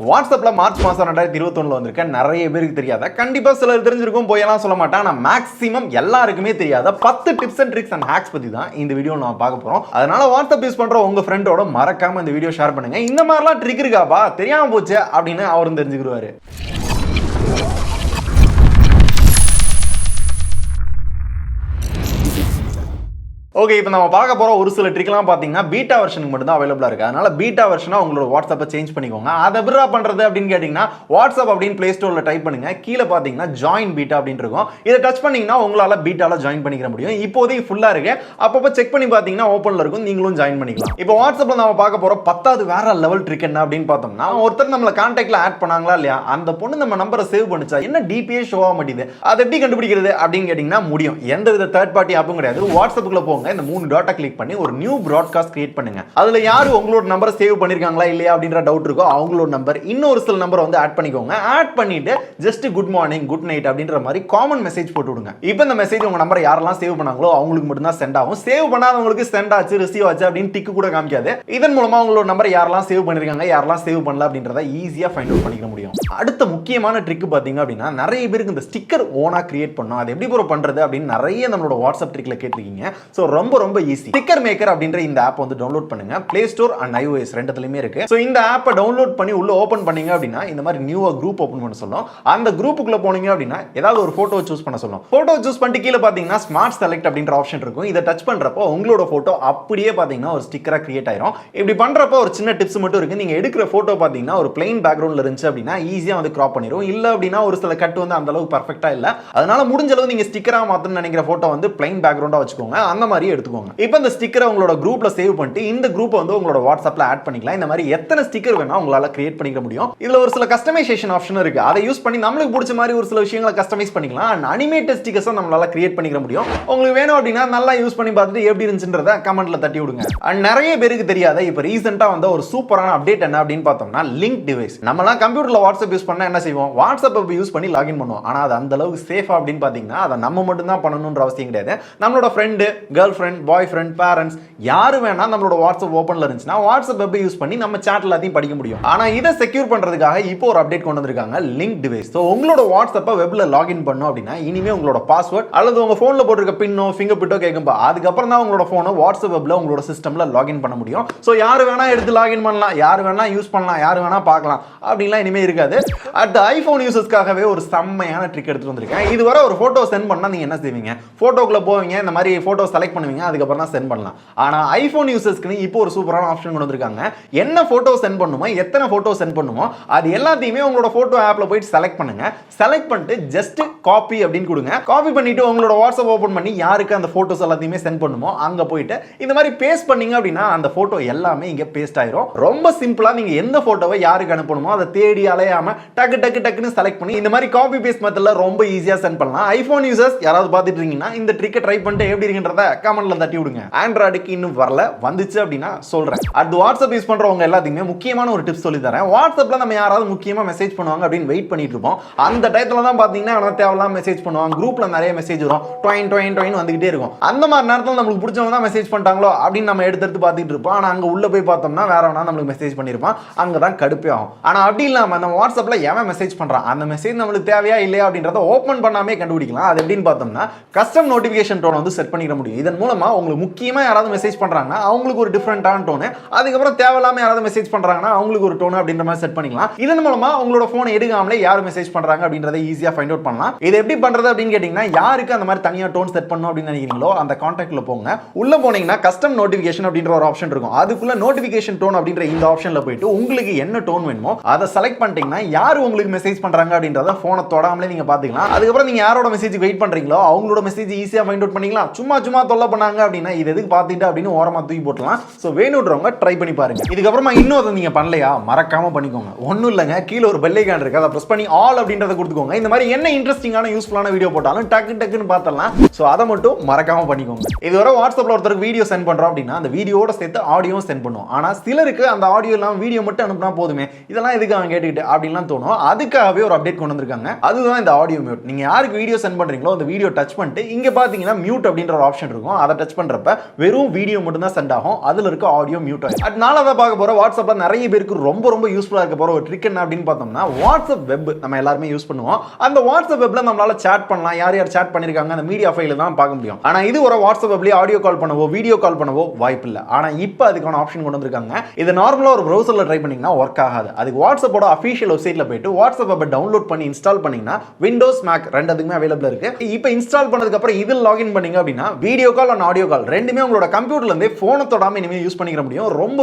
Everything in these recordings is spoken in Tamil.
வாட்ஸ்அப்ல மார்ச் மாசம் 2021 வந்திருக்க நிறைய பேருக்கு தெரியாத, கண்டிப்பா சிலர் தெரிஞ்சிருக்கும், போயெல்லாம் சொல்ல மாட்டேன். ஆனா மேக்ஸிமம் எல்லாருக்குமே தெரியாத 10 tips and tricks and hacks பத்தி தான் இந்த வீடியோ நான் பார்க்க போறோம். அதனால வாட்ஸ்அப் யூஸ் பண்ற உங்க ஃப்ரெண்டோட மறக்காம இந்த வீடியோ ஷேர் பண்ணுங்க. இந்த மாதிரிலாம் ட்ரிக் இருக்காப்பா, தெரியாம போச்சு அப்படின்னு அவரும் தெரிஞ்சுக்கிடுவாரு. ஓகே, இப்போ நம்ம பார்க்க போற ஒரு சில ட்ரிக்லாம் பார்த்தீங்கன்னா பீட்டா வெர்ஷனுக்கு மட்டும் தான் அவைலபிளா இருக்கு. அதனால பீட்டா வெர்ஷனா உங்களோட வாட்ஸ்அப்பை சேஞ்ச் பண்ணிக்கோங்க. அதை விட்ரா பண்றது அப்படின்னு கேட்டீங்கன்னா வாட்ஸ்அப் அப்படின்னு பிளே ஸ்டோர்ல டைப் பண்ணுங்க. கீழே பார்த்தீங்கன்னா ஜாயின் பீட்டா அப்படின்னு இருக்கும். இதை டச் பண்ணீங்கன்னா உங்களால பீட்டால ஜாயின் பண்ணிக்க முடியும். இப்போதைக்கு ஃபுல்லா இருக்கு. அப்பப்போ செக் பண்ணி பார்த்தீங்கன்னா ஓப்பன்ல இருக்கும், நீங்களும் ஜாயின் பண்ணிக்கலாம். இப்போ வாட்ஸ்அப்ல நம்ம பார்க்க போற 10வது வேற லெவல் ட்ரிக் என்ன அப்படின்னு பார்த்தோம்னா, ஒருத்தர் நம்மள கான்டாக்ட்ல ஆட் பண்ணாங்களா இல்லையா, அந்த பொண்ணு நம்ம நம்பரை சேவ் பண்ணுச்சா, என்ன டிபிஏ ஷோ ஆக மாட்டேங்குது, அதை எப்படி கண்டுபிடிக்கிறது அப்படின்னு கேட்டீங்கன்னா முடியும். எந்த வித தேர்ட் பார்ட்டி ஆப்பும் கிடையாது. வாட்ஸ்அப்ல போங்க, இந்த 3 டாட்டா கிளிக் பண்ணி ஒரு நியூ பிராட்காஸ்ட் கிரியேட் பண்ணுங்க. அதுல யாரு உங்களோட நம்பரை சேவ் பண்ணிருக்காங்களா இல்லையா அப்படின்ற டவுட் இருக்கோ அவங்களோட நம்பர், இன்னொரு சில நம்பரை வந்து ஆட் பண்ணிக்கோங்க. ஆட் பண்ணிட்டு just good morning, good night அப்படின்ற மாதிரி காமன் மெசேஜ் போட்டு விடுங்க. இப்போ இந்த மெசேஜ் உங்க நம்பரை யாரெல்லாம் சேவ் பண்ணாங்களோ அவங்களுக்கு மட்டும் தான் சென்ட் ஆகும். சேவ் பண்ணாதவங்களுக்கு சென்ட் ஆச்சு, ரிசீவ் ஆச்சு அப்படின்னு டிக் கூட காமிக்காது. இதன் மூலமா உங்களோட நம்பரை யாரெல்லாம் சேவ் பண்ணிருக்காங்க, யாரெல்லாம் சேவ் பண்ணல அப்படின்றத ஈஸியா ஃபைண்ட் அவுட் பண்ணிக்க முடியும். அடுத்த முக்கியமான ட்ரிக் பாத்தீங்க அப்படின்னா, நிறைய பேருக்கு இந்த ஸ்டிக்கர் ஓனா கிரியேட் பண்ணணும், அது எப்படி பண்றது அப்படின்னு நிறைய நம்மளோட வாட்ஸ்அப் ட்ரிக்ல கேட்டிருக்கீங்க. சோ ரொம்ப ஈஸி. ஸ்டிக்கர் மேக்கர் அப்படின்ற இந்த ஆப் வந்து டவுன்லோட் பண்ணுங்க. பிளே ஸ்டோர் அண்ட் iOS ரெண்டுத்துலயுமே இருக்கு. சோ இந்த ஆப்பை டவுன்லோட் பண்ணி உள்ள ஓபன் பண்ணீங்க அப்படின்னா இந்த மாதிரி நியூவா குரூப் ஓபன் பண்ண சொல்லும். அந்த குரூப்புக்குள்ள போனீங்க அப்படின்னா ஏதாவது ஒரு போட்டோ சூஸ் பண்ண சொல்லும். போட்டோ சூஸ் பண்ணிட்டு கீழ பாத்தீங்கன்னா ஸ்மார்ட் செலக்ட் அப்படின்ற ஆப்ஷன் இருக்கும். இதை டச் பண்றப்போ உங்களோட போட்டோ அப்படியே பாத்தீங்கன்னா ஒரு ஸ்டிக்கரா கிரியேட் ஆயிரும். இப்படி பண்றப்போ ஒரு சின்ன டிப்ஸ் மட்டும் இருக்கு. நீங்க எடுக்கிற போட்டோ பாத்தீங்கன்னா ஒரு பிளைன் பேக்ரவுண்ட்ல இருந்துச்சு அப்படின்னா ஈஸியா வந்து கிராப் பண்ணிரும். இல்ல அப்படின்னா ஒரு சில கட் வந்து அந்த அளவுக்கு பெர்ஃபெக்ட்டா இல்ல. அதனால முடிஞ்ச அளவு நீங்க ஸ்டிக்கரா மாத்தணும்னு நினைக்கிற போட்டோ வந்து பிளைன் பேக்ரவுண்டா வச்சுக்கோங்க. அந்த மாதிரி எடுத்துக்கோங்க. இப்போ இந்த ஸ்டிக்கரை உங்களோட குரூப்ல சேவ் பண்ணிட்டு இந்த குரூப்பை வந்து உங்களோட வாட்ஸ்அப்ல ஆட் பண்ணிக்கலாம். இந்த மாதிரி எத்தனை ஸ்டிக்கர் வேணா உங்களால கிரியேட் பண்ணிக்க முடியும். இதுல ஒரு சில கஸ்டமைசேஷன் ஆப்ஷன் இருக்கு. அதை யூஸ் பண்ணி நம்மளுக்கு பிடிச்ச மாதிரி ஒரு சில விஷயங்களை கஸ்டமைஸ் பண்ணிக்கலாம். அண்ட் அனிமேட்டட் ஸ்டிக்கர்ஸ் நம்மளால கிரியேட் பண்ணிக்க முடியும். உங்களுக்கு வேணும் அப்படின்னா நல்லா யூஸ் பண்ணி பார்த்துட்டு எப்படி இருந்துச்சுன்றத கமெண்ட்ல தட்டி விடுங்க. அண்ட் நிறைய பேருக்கு தெரியாத இப்போ ரீசெண்டா வந்த ஒரு சூப்பரான அப்டேட் என்ன அப்படின்னு பார்த்தோம்னா லிங்க் டிவைஸ். நம்மலாம் கம்ப்யூட்டர்ல வாட்ஸ்அப் யூஸ் பண்ணா என்ன செய்வோம், வாட்ஸ்அப் யூஸ் பண்ணி லாகின் பண்ணுவோம். ஆனா அது அந்த அளவுக்கு சேஃபா அப்படின்னு பாத்தீங்கன்னா அதை நம்ம மட்டும் தான் பண்ணணும்ன்ற அவசியம் கிடையாது. நம்மளோட ஃப்ரெண்டு, கேர்ள் ஃப்ரெண்ட், பாய் ஃப்ரெண்ட், பேரண்ட்ஸ் யாரு வேணா நம்மளோட வாட்ஸ்அப் ஓபன்ல இருந்துச்சுன்னா வாட்ஸ்அப் வெப் யூஸ் பண்ணி நம்ம சாட் எல்லாத்தையும் படிக்க முடியும். ஆனா இதை செக்யூர் பண்றதுக்காக இப்போ ஒரு அப்டேட் கொண்டு வந்திருக்காங்க, லிங்க் டிவைஸ். சோ உங்களோட வாட்ஸ்அப்பை வெப்ல லாகின் பண்ணனும் அப்படின்னா இனிமே உங்களோட பாஸ்வேர்ட் அல்லது உங்க போன்ல போட்டுருக்க பின்னோ ஃபிங்கர் பிரிண்டோ கேட்கும்பா, அதுக்கப்புறம் தான் உங்களோட போனை வாட்ஸ்அப் வெப்ல உங்களோட சிஸ்டம்ல லாகின் பண்ண முடியும். சோ யாரு வேணா எடுத்து லாகின் பண்ணலாம், யாரு வேணா யூஸ் பண்ணலாம், யாரு வேணா பார்க்கலாம் அப்படிலாம் இனிமே இருக்காது. அட் ஐபோன் யூசர்ஸ்க்காகவே ஒரு செம்மையான ட்ரிக் எடுத்து வந்திருக்கேன். இதுவரை ஒரு போட்டோ சென்ட் பண்ணா நீங்க என்ன செய்வீங்க, போட்டோக்குள்ள போவீங்க, இந்த மாதிரி போட்டோ செலக்ட் பண்ணுவீங்க, அதுக்கப்புறம் தான் சென்ட் பண்ணலாம். ஆனா ஐபோன் யூசர்ஸ்க்கு இப்போ ஒரு சூப்பரான ஆப்ஷன் கொண்டு வந்திருக்காங்க. என்ன போட்டோ சென்ட் பண்ணுமோ, எத்தனை போட்டோ சென்ட் பண்ணுமோ அது எல்லாத்தையுமே உங்களோட போட்டோ ஆப்ல போயிட்டு செலக்ட் பண்ணுங்க. செலக்ட் பண்ணிட்டு ஜஸ்ட் காப்பி அப்படின்னு கொடுங்க. காப்பி பண்ணிட்டு உங்களோட வாட்ஸ்அப் ஓபன் பண்ணி யாருக்கு அந்த போட்டோஸ் எல்லாத்தையுமே சென்ட் பண்ணுமோ அங்க போயிட்டு இந்த மாதிரி பேஸ்ட் பண்ணீங்க அப்படின்னா அந்த போட்டோ எல்லாமே இங்க பேஸ்ட் ஆயிரும். ரொம்ப சிம்பிளா நீங்க எந்த போட்டோவை யாருக்கு அனுப்பணுமோ அதை தேடி அலையாம டக்குன்னு செலக்ட் பண்ணி இந்த மாதிரி காப்பி பேஸ்ட் மெத்தட்ல ரொம்ப ஈஸியா சென்ட் பண்ணலாம். ஐபோன் யூசர்ஸ் யாராவது பார்த்துட்டு இருக்கீங்கன்னா இந்த ட்ரிக்கை ட்ரை பண்ணிட்டு எப்படி இருக்குன்றத கமெண்ட்ல தட்டி விடுங்க. ஆண்ட்ராய்டுக்கு இன்னும் வரல, வந்துச்சு அப்படின்னா சொல்றேன். அடுத்து வாட்ஸ்அப் யூஸ் பண்றவங்க எல்லாத்துக்குமே முக்கியமான ஒரு டிப்ஸ் சொல்லி தரேன். வாட்ஸ்அப்ல நம்ம யாராவது முக்கியமா மெசேஜ் பண்ணுவாங்க அப்படின்னு வெயிட் பண்ணிட்டு இருப்போம். அந்த டைத்துல தான் பாத்தீங்கன்னா தேவையில்லாம மெசேஜ் பண்ணுவாங்க. குரூப்ல நிறைய மெசேஜ் வரும், டொயின் வந்துகிட்டே இருக்கும். அந்த மாதிரி நேரத்தில் நம்மளுக்கு பிடிச்சவங்க தான் மெசேஜ் பண்ணிட்டாங்களோ அப்படின்னு நம்ம எடுத்து பார்த்துட்டு இருப்போம். ஆனா அங்க உள்ள போய் பார்த்தோம்னா வேற வேணா நம்மளுக்கு மெசேஜ் பண்ணிருப்பான், அங்கதான் கடுப்பே ஆகும். ஆனா அப்படி இல்லாம நம்ம வாட்ஸ்அப்ல எவன் மெசேஜ் பண்றான், அந்த மெசேஜ் நம்மளுக்கு தேவையா இல்லையா அப்படின்றத ஓபன் பண்ணாமே கண்டுபிடிக்கலாம். அது எப்படின்னு பார்த்தோம்னா கஸ்டம் நோட்டிபிகேஷன் டோன் வந்து செட் பண்ணிக்க முடியும். இதன் மூலமா உங்களுக்கு முக்கியமா யாராவது மெசேஜ் பண்றாங்கன்னா அவங்களுக்கு ஒரு டிஃபரெண்டான டோன், அதுக்கப்புறம் தேவையில்லாம யாராவது மெசேஜ் பண்றாங்கன்னா அவங்களுக்கு ஒரு டோன் அப்படின்ற மாதிரி செட் பண்ணிக்கலாம். இதன் மூலமா உங்களோட போன் எடுக்காமலே யார் மெசேஜ் பண்றாங்க அப்படின்றத ஈஸியா ஃபைண்ட் அவுட் பண்ணலாம். இது எப்படி பண்றது அப்படின்னு கேட்டீங்கன்னா, யாருக்கு அந்த மாதிரி தனியா டோன் செட் பண்ணணும் அப்படின்னு நினைக்கிறீங்களோ அந்த கான்டாக்ட்ல போங்க. உள்ள போனீங்கன்னா கஸ்டம் நோட்டிபிகேஷன் அப்படின்ற ஒரு ஆப்ஷன் இருக்கும். அதுக்குள்ள நோட்டிபிகேஷன் டோன் அப்படின்ற இந்த ஆப்ஷன்ல போயிட்டு உங்களுக்கு என்ன டோன் வேணுமோ அதை செலக்ட் பண்ணிட்டீங்கன்னா யார் உங்களுக்கு மெசேஜ் பண்றாங்க அப்படின்றத போனை தொடாமலே நீங்க பாத்துக்கலாம். அதுக்கப்புறம் நீங்க யாரோட மெசேஜ் வெயிட் பண்றீங்களோ அவங்களோட மெசேஜ் ஈஸியா ஃபைண்ட் அவுட் பண்ணிக்கலாம். சும்மா தொல்லை பண்ணாங்க அப்படின்னா இது எதுக்கு பார்த்துட்டு அப்படின்னு ஓரமா தூக்கி போட்டலாம். சோ வேணும்ன்றவங்க ட்ரை பண்ணி பாருங்க. இதுக்கப்புறமா இன்னும் நீங்க பண்ணலையா, மறக்காம பண்ணிக்கோங்க. ஒண்ணும் இல்லங்க, கீழ ஒரு பெல் ஐகான் இருக்கு, அதை பிரஸ் பண்ணி ஆல் அப்படின்றத கொடுத்துக்கோங்க. இந்த மாதிரி என்ன இன்ட்ரெஸ்டிங்கான யூஸ்ஃபுல்லான வீடியோ போட்டாலும் டக்குன்னு பார்த்தலாம். சோ அதை மட்டும் மறக்காம பண்ணிக்கோங்க. இதுவரை வாட்ஸ்அப்ல ஒருத்தருக்கு வீடியோ சென்ட் பண்றோம் அப்படின்னா அந்த வீடியோட சேர்த்து ஆடியோ சென்ட் பண்ணுவோம். ஆனா சிலருக்கு அந்த ஆடியோ எல்லாம் வீடியோ மட்டும் அனுப்புனா போதுமே, இதெல்லாம் எதுக்கு அவன் கேட்டுக்கிட்டு அப்படின்லாம் தோணும். அதுக்காகவே ஒரு அப்டேட் கொண்டு வந்திருக்காங்க. அதுதான் இந்த ஆடியோ மியூட். நீங்க யாருக்கு வீடியோ சென்ட் பண்றீங்களோ அந்த வீடியோ டச் பண்ணிட்டு இங்க பாத்தீங்கன்னா மியூட் அப்படின்ற ஒரு ஆப்ஷன் இருக்கும். இருக்கும். அதை டச் பண்றப்ப வெறும் வீடியோ மட்டும் தான் சென்ட் ஆகும். அதுல இருக்க ஆடியோ மியூட் ஆகும். அதனால பார்க்க போற வாட்ஸ்அப்ல நிறைய பேருக்கு ரொம்ப யூஸ்ஃபுல்லா இருக்க போற ஒரு ட்ரிக் என்ன அப்படின்னு பார்த்தோம்னா, வாட்ஸ்அப் வெப் நம்ம எல்லாருமே யூஸ் பண்ணுவோம். அந்த வாட்ஸ்அப் வெப்ல நம்மளால சாட் பண்ணலாம். யார் யார் சாட் பண்ணிருக்காங்க அந்த மீடியா ஃபைல தான் பார்க்க முடியும். ஆனா இது ஒரு வாட்ஸ்அப் வெப்ல ஆடியோ கால் பண்ணவோ வீடியோ கால் பண்ணவோ வாய்ப்பு இல்ல. ஆனா இப்போ அதுக்கான ஆப்ஷன் கொண்டு வந்திருக்காங்க. இது நார்மலா ஒரு பிரவுசர்ல ட்ரை பண்ணீங்கன்னா ஒர்க் ஆகாது. அதுக்கு வாட்ஸ்அப்போட அபிஷியல் வெப்சைட்ல போயிட்டு வாட்ஸ்அப் வெப்பை டவுன்லோட் பண்ணி இன்ஸ்டால் பண்ணீங்கன்னா விண்டோஸ் மேக் ரெண்டுமே அவைலபிள் இருக்கு. இப்போ இன்ஸ்டால் பண்ணதுக்கு அப்புறம் இதில் லாகின் பண்ணீங்க அப்படின்னா video call and audio call ரெண்டுமே உங்களோட கம்ப்யூட்டர்ல இருந்தே போனை தொடாம இனிமே யூஸ் பண்ணிக்க முடியும்.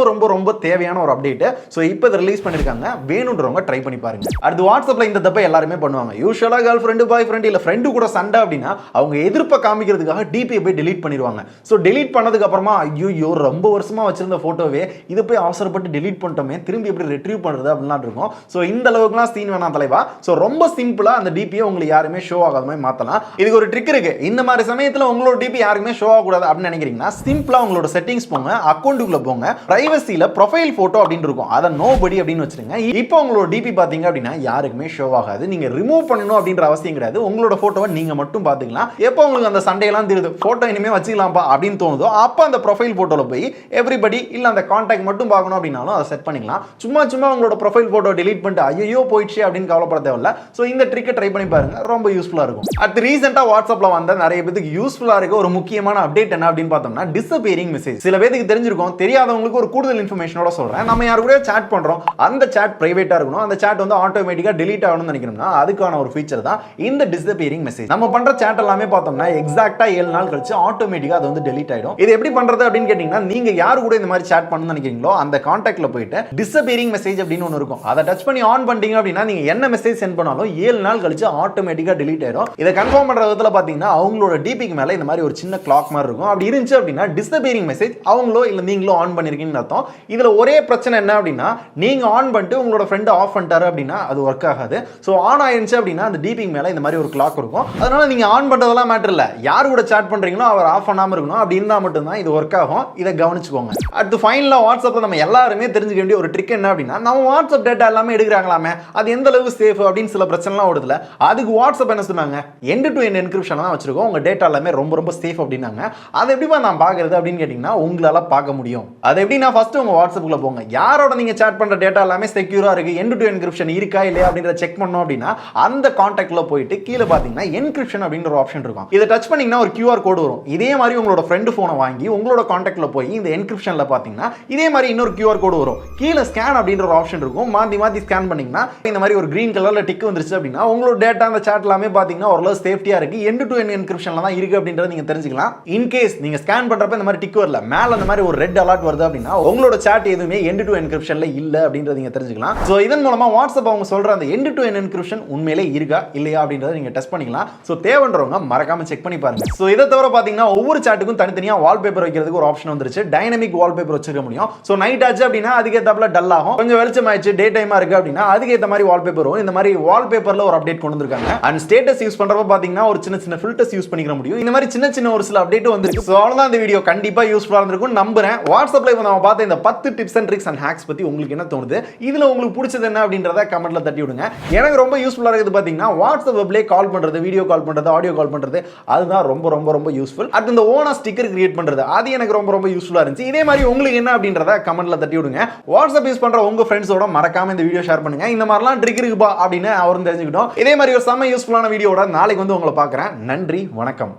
ரொம்ப தேவையான ஒரு அப்டேட். சோ இப்போ இத ரிலீஸ் பண்ணிருக்காங்க. வேணும்ன்றவங்க ட்ரை பண்ணி பாருங்க. அடுத்து வாட்ஸ்அப்ல இந்த தப்பை எல்லாருமே பண்ணுவாங்க. யூசுவலா கேர்ள் ஃப்ரெண்ட் பாய் ஃப்ரெண்ட் இல்ல ஃப்ரெண்ட் கூட சண்டை அப்படின்னா அவங்க எதிர்ப்பை காமிக்கிறதுக்காக டிபியை போய் delete பண்ணிடுவாங்க. சோ delete பண்ணதுக்கு அப்புறமா ஐயோ ரொம்ப வருஷமா வச்சிருந்த போட்டோவே இது போய் அவசரப்பட்டு delete பண்ணிட்டோமே திரும்பி எப்படி ரிட்ரீவ் பண்றது அப்படிலாம் இருக்கும். சோ இந்த அளவுக்குலாம் சீன் வேணாம் தலைவா. சோ ரொம்ப சிம்பிளா அந்த டிபியை உங்களுக்கு யாருமே ஷோ ஆகாத மாதிரி மாத்தலாம். இதுக்கு ஒரு ட்ரிக் இருக்கு. இந்த மாதிரி சமயத்துல உங்களோட டிபி யாருக்குமே ஷோ ஆக கூடாது அப்படின்னு நினைக்கிறீங்கன்னா சிம்பிளா உங்களோட செட்டிங்ஸ் போங்க, அக்கவுண்ட்டுக்குள்ள போங்க, பிரைவசில ப்ரொஃபைல் போட்டோ அப்படின்னு இருக்கும். அத நோபடி அப்படின்னு வச்சிருங்க. இப்போ உங்களோட டிபி பாத்தீங்க அப்படின்னா யாருக்குமே ஷோ ஆகாது. நீங்க ரிமூவ் பண்ணணும் அப்படின்ற அவசியம் கிடையாது. உங்களோட போட்டோவை நீங்க மட்டும் பாத்துக்கலாம். எப்போ உங்களுக்கு அந்த சண்டையெல்லாம் தெரியுது போட்டோ இனிமே வச்சுக்கலாம்ப்பா அப்படின்னு தோணுதோ அப்ப அந்த ப்ரொஃபைல் போட்டோல போய் எவ்ரிபடி இல்ல அந்த கான்டாக்ட் மட்டும் பார்க்கணும் அப்படின்னாலும் அதை செட் பண்ணிக்கலாம். சும்மா உங்களோட ப்ரொஃபைல் போட்டோ delete பண்ணிட்டு ஐயோ போயிடுச்சு அப்படின்னு கவலைப்பட தேவையில்ல. சோ இந்த ட்ரிக்கை ட்ரை பண்ணி பாருங்க. ரொம்ப யூஸ்ஃபுல்லா இருக்கும். அடுத்து ரீசெண்டா வாட்ஸ்அப்ல வந்த நிறைய பேருக்கு யூஸ்ஃபுல்லா இருக்க ஒரு முக்கியமான அப்டேட் என்ன அப்படின்னு பார்த்தோம்னா டிஸப்பியரிங் மெசேஜ். சில பேருக்கு தெரிஞ்சிருக்கும். தெரியாதவங்களுக்கு ஒரு கூடுதல் இன்ஃபர்மேஷனோட சொல்றேன். நம்ம யாரு கூட சாட் பண்றோம் அந்த சாட் பிரைவேட்டா இருக்கணும். அந்த சாட் வந்து ஆட்டோமேட்டிக்கா delete ஆகணும்னு நினைக்கிறோம்னா அதுக்கான ஒரு ஃபீச்சர் தான் இந்த டிஸப்பியரிங் மெசேஜ். நம்ம பண்ற சாட் எல்லாமே பார்த்தோம்னா எக்ஸாக்ட்டா 7 நாள் கழிச்சு ஆட்டோமேட்டிக்கா அது வந்து delete ஆயிடும். இது எப்படி பண்றது அப்படின்னு கேட்டீங்கன்னா நீங்க யாரு கூட இந்த மாதிரி சாட் பண்ணணும்னு நினைக்கிறீங்களோ அந்த கான்டாக்ட்ல போயிட்டு டிஸப்பியரிங் மெசேஜ் அப்படின்னு ஒன்னு இருக்கும். அதை டச் பண்ணி ஆன் பண்ணிட்டீங்க அப்படின்னா நீங்க என்ன மெசேஜ் சென்ட் பண்ணாலும் 7 நாள் கழிச்சு ஆட்டோமேட்டிக்கா delete ஆயிடும். இதை கன்ஃபார்ம் பண்ற விதத்துல பாத்தீங்கன்னா அவங்களோட டிபிக்கு மேல இந்த மாதிரி ஒரு சின்ன கிளாக் மாதிரி இருக்கும். அப்படி இருந்துச்சு அப்படின்னா டிஸப்பியரிங் மெசேஜ் அவங்களோ இல்ல நீங்களோ ஆன் பண்ணிருக்கீங்கன்னு அர்த்தம். இதுல ஒரே பிரச்சனை என்ன அப்படின்னா நீங்க ஆன் பண்ணிட்டு உங்களோட ஃப்ரெண்ட் ஆஃப் பண்ணிட்டாரு அப்படின்னா அது ஒர்க் ஆகாது. சோ ஆன் ஆயிருச்சு அப்படின்னா அந்த டிபிக்கு மேல இந்த மாதிரி ஒரு கிளாக் இருக்கும். அதனால நீங்க ஆன் பண்றதெல்லாம் மேட்டர் இல்ல. யார் கூட சாட் பண்றீங்களோ அவர் ஆஃப் பண்ணாம இருக்கணும். அப்படி இருந்தா மட்டும் தான் இது ஒர்க் ஆகும். இதை கவனிச்சுக்கோங்க. அடுத்து ஃபைனலா வாட்ஸ்அப்ல நம்ம எல்லாருமே தெரிஞ்சுக்க வேண்டிய ஒரு ட்ரிக் என்ன அப்படின்னா நம்ம வாட்ஸ்அப் டேட்டா எல்லாமே எடுக்கிறாங்களாமே அது எந்த அளவுக்கு சேஃப் அப்படின்னு சில பிரச்சனைலாம் ஓடுதுல. அதுக்கு வாட்ஸ்அப் என்ன சொன்னாங்க எண்ட் டு எண்ட் என்கிரிப்ஷன் தான் வச்சிருக்கோம். உங்க டேட்டா எல்லாமே ரொம்ப சேஃப் அப்படின்னாங்க. அதை எப்படிமா நான் பாக்குறது அப்படின்னு கேட்டீங்கன்னா உங்களால பார்க்க முடியும். அது எப்படின்னா ஃபர்ஸ்ட் உங்க வாட்ஸ்அப்ல போங்க. யாரோட நீங்க சாட் பண்ற டேட்டா எல்லாமே செக்யூரா இருக்கு எண்ட் டு என்கிரிப்ஷன் இருக்கா இல்லையா அப்படிங்கறத செக் பண்ணனும் அப்படின்னா அந்த கான்டாக்ட்ல போயிட்டு கீழ பாத்தீங்கன்னா என்கிரிப்ஷன் அப்படிங்கற ஒரு ஆப்ஷன் இருக்கும். இதை டச் பண்ணீங்கன்னா ஒரு QR கோட் வரும். இதே மாதிரி உங்களோட ஃப்ரெண்ட் போனை வாங்கி உங்களோட கான்டாக்ட்ல போய் இந்த என்கிரிப்ஷன்ல பாத்தீங்கன்னா இதே மாதிரி இன்னொரு QR கோட் வரும். கீழ ஸ்கேன் அப்படிங்கற ஒரு ஆப்ஷன் இருக்கும். மாத்தி ஸ்கேன் பண்ணீங்கன்னா இந்த மாதிரி ஒரு கிரீன் கலர்ல டிக் வந்துருச்சு அப்படின்னா உங்களோட டேட்டா அந்த சாட் எல்லாமே பாத்தீங்கன்னா ஓரளவு சேஃப்டியா இருக்கு. எண்ட் டு எண்ட் என்கிரிப்ஷன்ல தான் இருக்கு அப்படிங்கறத நீங்க தெரிஞ்சுக்கலாம். இன் கேஸ் நீங்க ஸ்கேன் பண்றப்ப இந்த மாதிரி டிக் வரல மேல அந்த மாதிரி ஒரு ரெட் அலர்ட் வருது அப்படின்னா உங்களோட சாட் எதுவுமே எண்ட் டு என்கிரிப்ஷன்ல இல்ல அப்படிங்கறத நீங்க தெரிஞ்சுக்கலாம். சோ இதன் மூலமா வாட்ஸ்அப் அவங்க சொல்ற அந்த எண்ட் டு எண்ட் என்கிரிப்ஷன் உண்மையிலே இருக்கா இல்லையா அப்படிங்கறத நீங்க டெஸ்ட் பண்ணிக்கலாம். சோ தேவைன்றவங்க மறக்காம செக் பண்ணி பாருங்க. சோ இத தவிர பாத்தீங்கன்னா ஒவ்வொரு சாட்டுக்கும் தனித்தனியா வால்பேப்பர் வைக்கிறதுக்கு ஒரு ஆப்ஷன் வந்துருச்சு. டைனமிக் வால்பேப்பர் வச்சிருக்க முடியும். சோ நைட் ஆச்சு அப்படின்னா அதுக்கு ஏத்தாப்புல டல் ஆகும். கொஞ்சம் வெளிச்சம் ஆயிடுச்சு டே டைமா இருக்கு அப்படின்னா அதுக்கு ஏத்த மாதிரி வால்பேப்பர் வரும். இந்த மாதிரி வால்பேப்பர்ல ஒரு அப்டேட் கொண்டு வந்திருக்காங்க. அண்ட் ஸ்டேட்டஸ் யூஸ் பண்றப்ப பாத்தீங்கன்னா ஒரு சின்ன ஃபில்டர்ஸ் யூஸ் பண்ணிக்க முடியும். இந்த மாதிரி சின்ன ஒரு சில அப்டேட் வந்திருக்கு. சோ அவ்வளவுதான் இந்த வீடியோ கண்டிப்பா யூஸ்ஃபுல்லா இருந்திருக்கும் நம்புறேன். வாட்ஸ்அப்ல இப்போ நம்ம பார்த்த இந்த 10 tips and tricks and hacks பத்தி உங்களுக்கு என்ன தோணுது? இதுல உங்களுக்கு பிடிச்சது என்ன அப்படின்றத கமெண்ட்ல தட்டி விடுங்க. எனக்கு ரொம்ப யூஸ்ஃபுல்லா இருக்குது பாத்தீங்கன்னா வாட்ஸ்அப் வெப்ல கால் பண்றது, வீடியோ கால் பண்றது, ஆடியோ கால் பண்றது அதுதான் ரொம்ப யூஸ்ஃபுல். அடுத்து இந்த ஓனா ஸ்டிக்கர் கிரியேட் பண்றது அது எனக்கு ரொம்ப யூஸ்ஃபுல்லா இருந்துச்சு. இதே மாதிரி உங்களுக்கு என்ன அப்படின்றத கமெண்ட்ல தட்டி விடுங்க. வாட்ஸ்அப் யூஸ் பண்ற உங்க ஃப்ரெண்ட்ஸோட மறக்காம இந்த வீடியோ ஷேர் பண்ணுங்க. இந்த மாதிரிலாம் ட்ரிக் இருக்குப்பா அப்படின்னு அவரும் தெரிஞ்சுக்கிட்டோம். இதே மாதிரி ஒரு செம யூஸ்ஃபுல்லான வீடியோட நாளைக்கு வந்து உங்களை பார்க்குறேன். நன்றி, வணக்கம்.